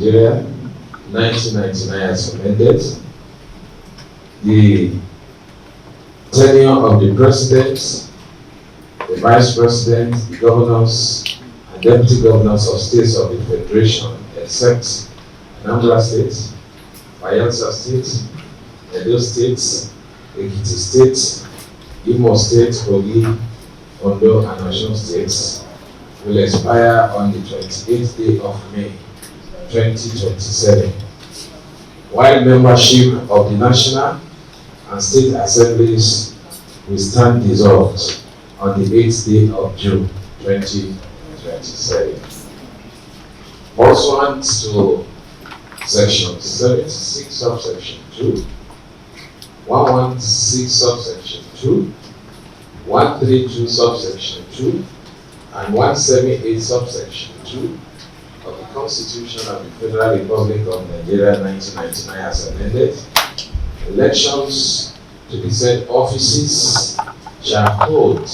Nigeria, 1999 as amended. The tenure of the president, the vice president, the governors, and deputy governors of states of the Federation, except Anambra State, Bayelsa State, Edo State, Ekiti State, Imo State, Kogi, Ondo, and Osun States, will expire on the 28th day of May 2027, while membership of the national and state assemblies will stand dissolved on the 8th day of June 2027. Pursuant to Section 76, subsection 2, 116, subsection 2, 132, subsection 2, and 178, subsection 2 of the Constitution of the Federal Republic of Nigeria 1999 as amended, elections to the said offices shall hold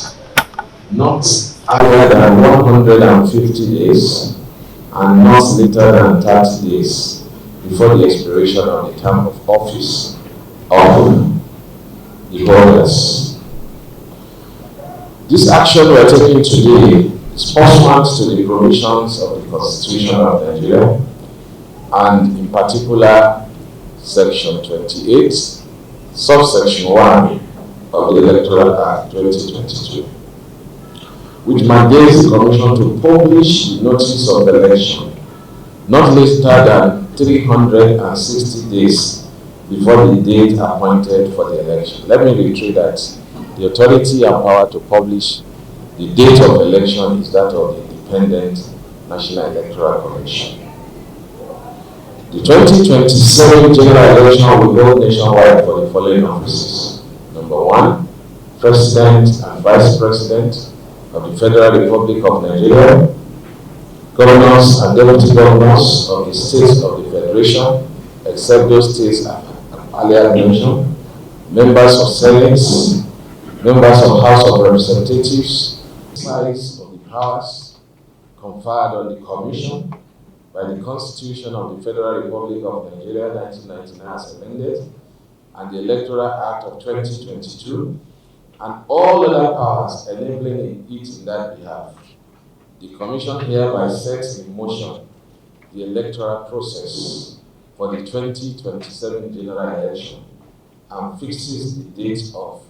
not earlier than 150 days and not later than 30 days before the expiration of the term of office of the holders. This action we are taking today is pursuant to the provisions of the Constitution of Nigeria, and in particular Section 28, subsection 1 of the Electoral Act 2022, which mandates the Commission to publish the notice of election not later than 360 days before the date appointed for the election. Let me reiterate that the authority and power to publish the date of election is that of the Independent National Electoral Commission. The 2027 general election will be held nationwide for the following offices. Number 1, President and Vice President of the Federal Republic of Nigeria, governors and deputy governors of the states of the Federation, except those states earlier mentioned, members of Senate, members of House of Representatives, exercise of the powers conferred on the Commission by the Constitution of the Federal Republic of Nigeria 1999 as amended, and the Electoral Act of 2022, and all other powers enabling it in that behalf. The Commission hereby sets in motion the electoral process for the 2027 general election and fixes the date of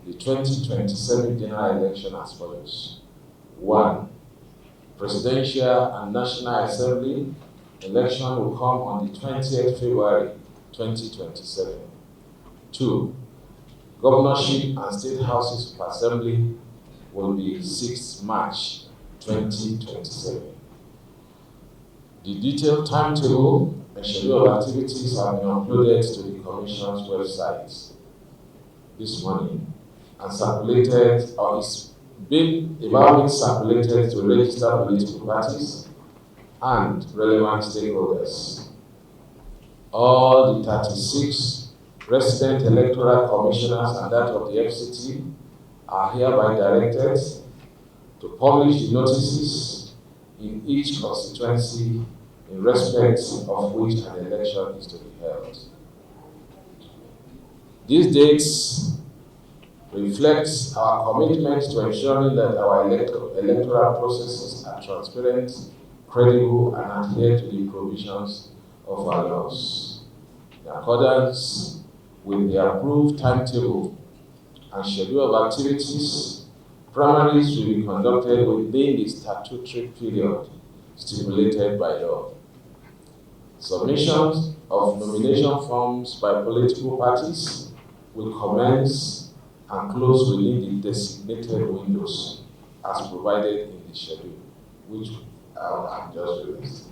the 2027 general election as follows. 1. Presidential and National Assembly election will come on the 20th February 2027. 2. Governorship and State Houses of Assembly will be 6 March 2027. The detailed timetable and schedule of activities have been uploaded to the Commission's website this morning and circulated, or is being circulated to registered political parties and relevant stakeholders. All the 36 resident electoral commissioners and that of the FCT are hereby directed to publish the notices in each constituency in respect of which an election is to be held. These dates reflect our commitment to ensuring that our electoral processes are transparent, credible, and adhere to the provisions of our laws. In accordance with the approved timetable and schedule of activities, primaries will be conducted within the statutory period stipulated by law. Submissions of nomination forms by political parties will commence and close within the designated windows as provided in the schedule, which I have just released.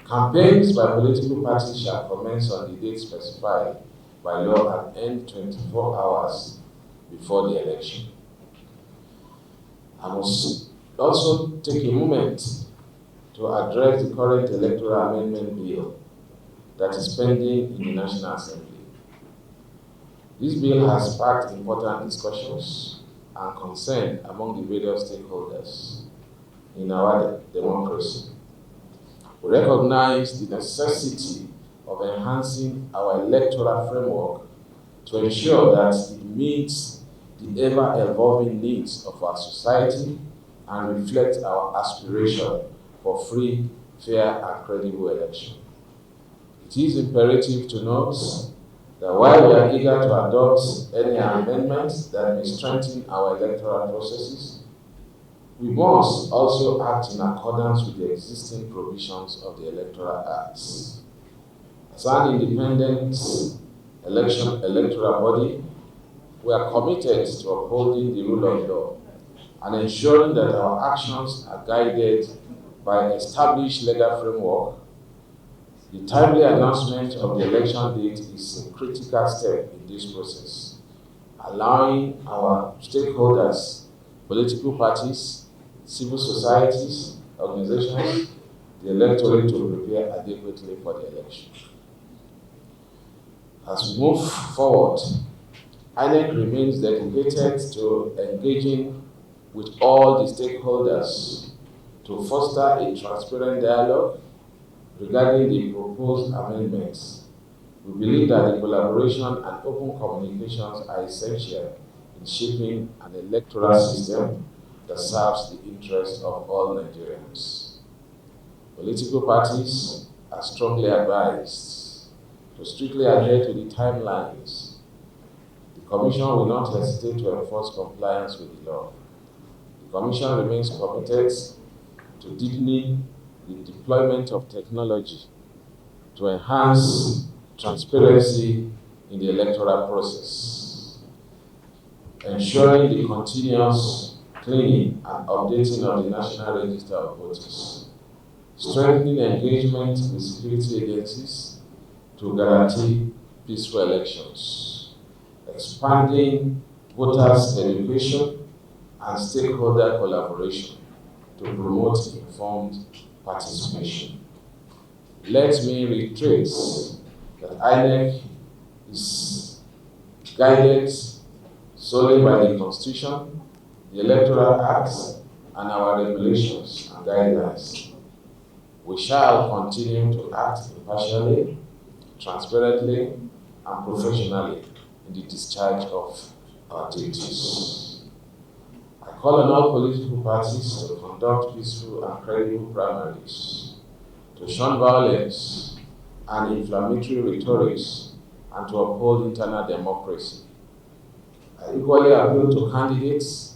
Campaigns by political parties shall commence on the date specified by law and end 24 hours before the election. I must also take a moment to address the current electoral amendment bill that is pending in the National Assembly. This bill has sparked important discussions and concern among the various stakeholders in our democracy. We recognize the necessity of enhancing our electoral framework to ensure that it meets the ever-evolving needs of our society and reflects our aspiration for free, fair, and credible election. It is imperative to note that while we are eager to adopt any amendments that may strengthen our electoral processes, we must also act in accordance with the existing provisions of the Electoral Act. As an independent electoral body, we are committed to upholding the rule of law and ensuring that our actions are guided by established legal framework. The timely announcement of the election date is a critical step in this process, allowing our stakeholders, political parties, civil societies, organizations, the electorate to prepare adequately for the election. As we move forward, INEC remains dedicated to engaging with all the stakeholders to foster a transparent dialogue regarding the proposed amendments. We believe that the collaboration and open communications are essential in shaping an electoral system that serves the interests of all Nigerians. Political parties are strongly advised to strictly adhere to the timelines. The Commission will not hesitate to enforce compliance with the law. The Commission remains committed to deepening the deployment of technology to enhance transparency in the electoral process, ensuring the continuous cleaning and updating of the National Register of Voters, strengthening engagement with security agencies to guarantee peaceful elections, expanding voters' education and stakeholder collaboration to promote informed participation. Let me reiterate that INEC is guided solely by the Constitution, the Electoral Act, and our regulations and guidelines. We shall continue to act impartially, transparently, and professionally in the discharge of our duties. I call on all political parties to conduct peaceful and credible primaries, to shun violence and inflammatory rhetorics, and to uphold internal democracy. I equally appeal to candidates,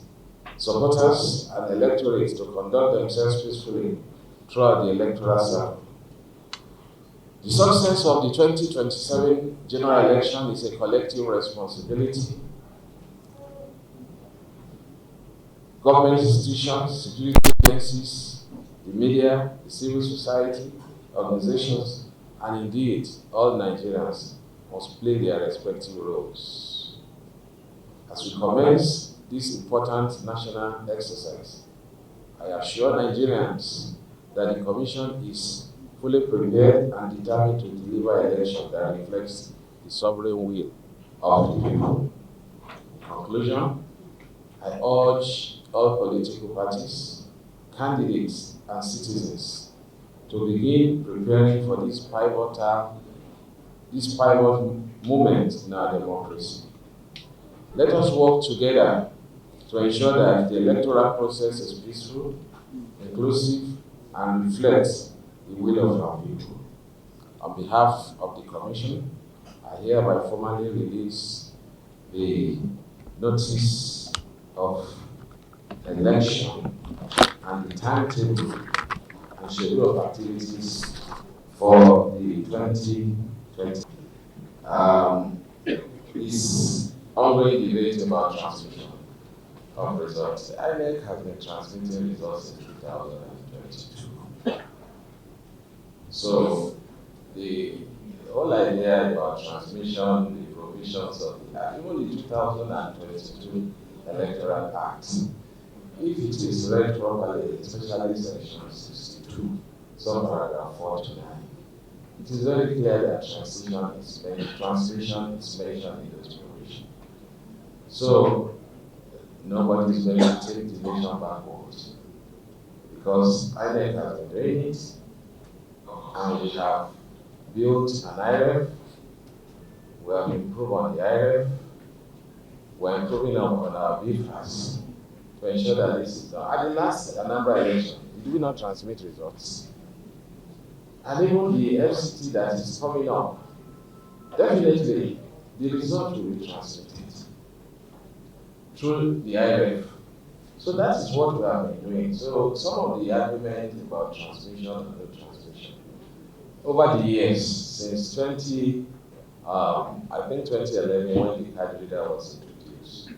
supporters, and electorates to conduct themselves peacefully throughout the electoral cycle. The success of the 2027 general election is a collective responsibility. Government institutions, security agencies, the media, the civil society, organizations, and indeed all Nigerians must play their respective roles. As we commence this important national exercise, I assure Nigerians that the Commission is fully prepared and determined to deliver an election that reflects the sovereign will of the people. In conclusion, I urge all political parties, candidates, and citizens to begin preparing for this pivotal moment in our democracy. Let us work together to ensure that the electoral process is peaceful, inclusive, and reflects the will of our people. On behalf of the Commission, I hereby formally release the notice of election and the timetable and schedule of activities for the 2020. Is ongoing debate about transmission of results. The INEC has been transmitting results in 2022. So the whole idea about transmission, the provisions of even the 2022 Electoral Act, if it is read properly, especially section 62, subparagraph 4 to 9, it is very clear that transmission is mentioned in those provisions. So nobody is going to take the nation backwards because INEC has been doing it and we have built an IRF. We have improved on the IRF. We're improving on our BFAS to ensure that this is done. At the last Anambra election, did we not transmit results? And even the FCT that is coming up, definitely the result will be transmitted through the IRF. So that is what we have been doing. So some of the argument about transmission and no transmission, over the years, since I think 2011, when the card reader was introduced,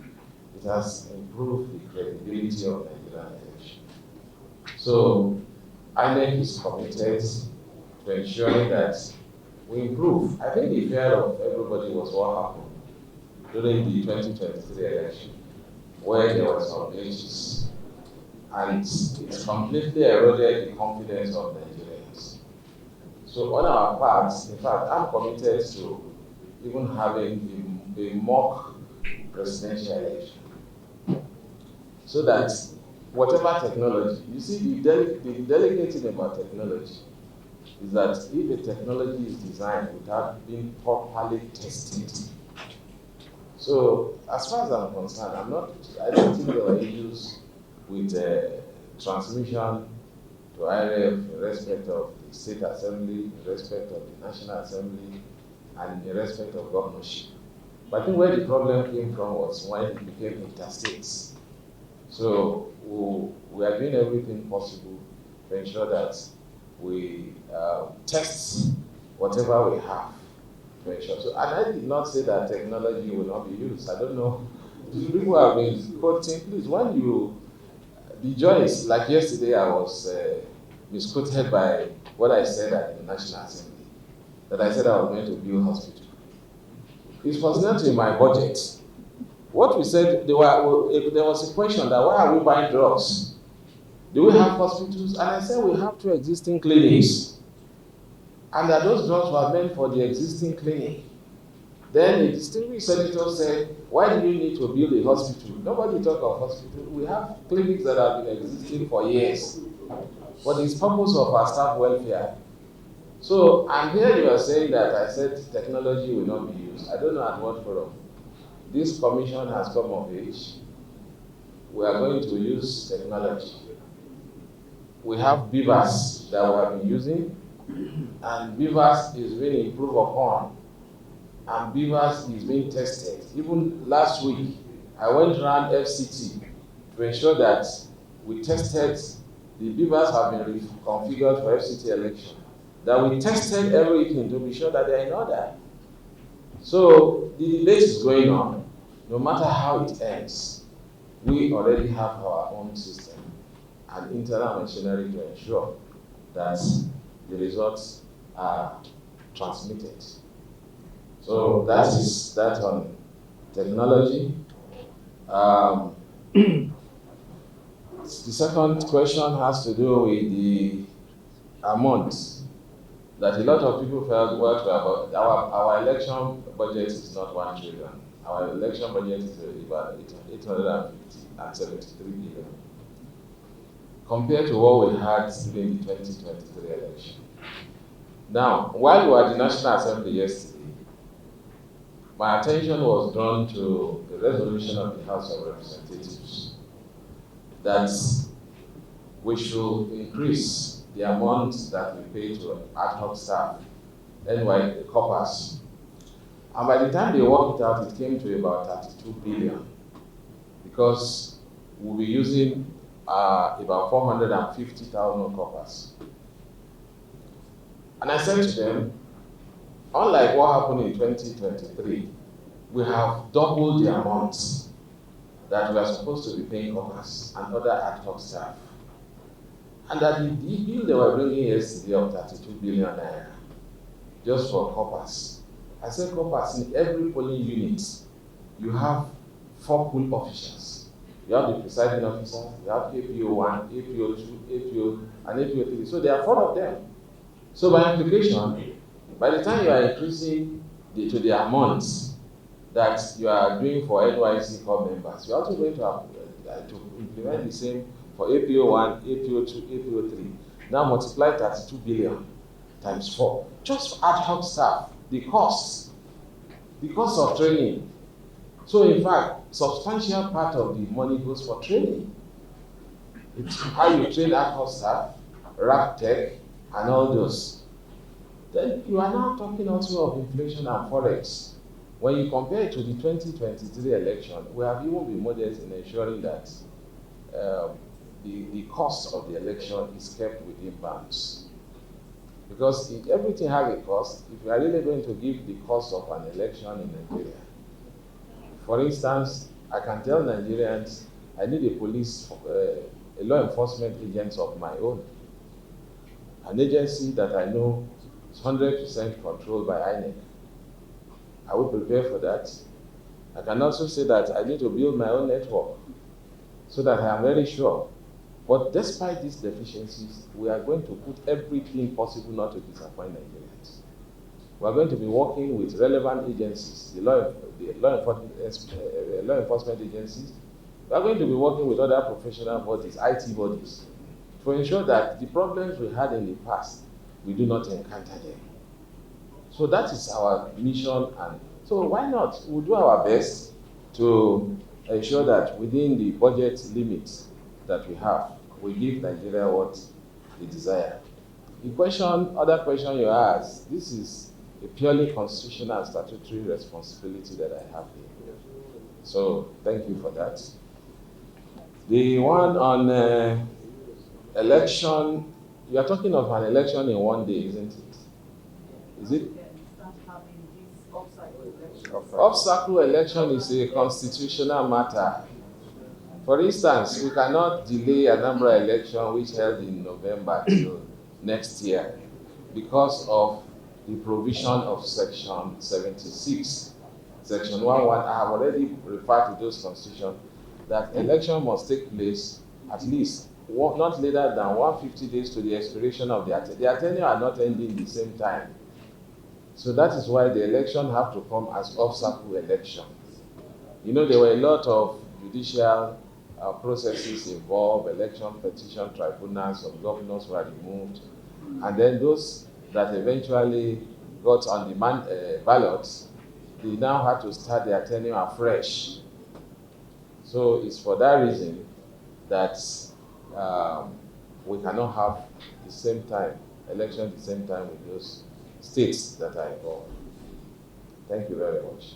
it has improved the credibility of Nigerian election. So INEC is committed to ensuring that we improve. I think the fear of everybody was what happened during the 2023 election, where there were some glitches, and it completely eroded the confidence of Nigerians. So on our part, in fact, I'm committed to even having a mock presidential election, so that whatever technology, you see, the delicate thing about technology is that if a technology is designed without being properly tested. So as far as I'm concerned, I don't think there were issues with transmission to IRF in respect of the State Assembly, in respect of the National Assembly, and in respect of governorship. But I think where the problem came from was when it became interstates. So we are doing everything possible to ensure that we test whatever we have to ensure. So, and I did not say that technology will not be used. I don't know. People have been quoting, please, when you, the joys, like yesterday I was misquoted by what I said at the National Assembly, that I said I was going to build a hospital. It was not in my budget. What we said, there was a question that why are we buying drugs? Do we have hospitals? And I said we have 2 existing clinics, and that those drugs were meant for the existing clinic. Then a distinguished senator said, why do you need to build a hospital? Nobody talk of hospital. We have clinics that have been existing for years for the purpose of our staff welfare. So, and here you are saying that I said technology will not be used. I don't know at what forum. This commission has come of age. We are going to use technology. We have beavers that we have been using, and beavers is being improved upon, and beavers is being tested. Even last week, I went around FCT to ensure that we tested, the beavers have been reconfigured for FCT election, that we tested everything to be sure that they are in order. So the debate is going on. No matter how it ends, we already have our own system and internal machinery to ensure that the results are transmitted. So that is that on technology. The second question has to do with the amount that a lot of people felt about. Our election budget is not 1 trillion. Our election budget is about 873 billion. Compared to what we had during the 2023 election. Now, while we were at the National Assembly yesterday, my attention was drawn to the resolution of the House of Representatives that we should increase the amount that we pay to ad hoc staff, NY corpus. And by the time they worked it out, it came to about 32 billion, because we'll be using about 450,000 corpus. And I said to them, unlike what happened in 2023, we have doubled the amount that we are supposed to be paying corpus and other ad hoc staff. And that the bill they were bringing yesterday of 32 billion naira just for corpus. I said corpus, in every polling unit, you have 4 pool officials. You have the presiding officer, you have APO1, APO2, APO, and APO3. So there are 4 of them. So by implication, by the time you are increasing to the amounts that you are doing for NYC corps members, you are also going to have to implement the same for APO1, APO2, APO3. Now multiply 32 billion. times 4. Just for ad hoc staff, the cost of training. So in fact, substantial part of the money goes for training. It's how you train ad hoc staff, rap tech, and all those. Then you are now talking also of inflation and forex. When you compare it to the 2023 election, we have even been modest in ensuring that the cost of the election is kept within bounds. Because if everything has a cost, if you are really going to give the cost of an election in Nigeria, for instance, I can tell Nigerians, I need a police, a law enforcement agent of my own, an agency that I know is 100% controlled by INEC. I will prepare for that. I can also say that I need to build my own network so that I am very sure. But despite these deficiencies, we are going to put everything possible not to disappoint Nigerians. We are going to be working with relevant agencies, the law enforcement agencies. We are going to be working with other professional bodies, IT bodies, to ensure that the problems we had in the past, we do not encounter them. So that is our mission, and so why not? We'll do our best to ensure that within the budget limits that we have, we give Nigeria what they desire. The other question you asked, this is a purely constitutional and statutory responsibility that I have here. So thank you for that. The one on election, you are talking of an election in one day, isn't it? Is it? Off-cycle election is a constitutional matter. For instance, we cannot delay a number election which held in November till next year because of the provision of Section 76. Section 11, I have already referred to those constitutions, that election must take place at least not later than 150 days to the expiration of the tenure are not ending the same time. So that is why the election have to come as off-cycle election. You know, there were a lot of judicial processes involved, election petition tribunals, some governors were removed, and then those that eventually got on the ballots, they now have to start their tenure afresh. So it's for that reason that we cannot have the same time, election at the same time with those states that are involved. Thank you very much.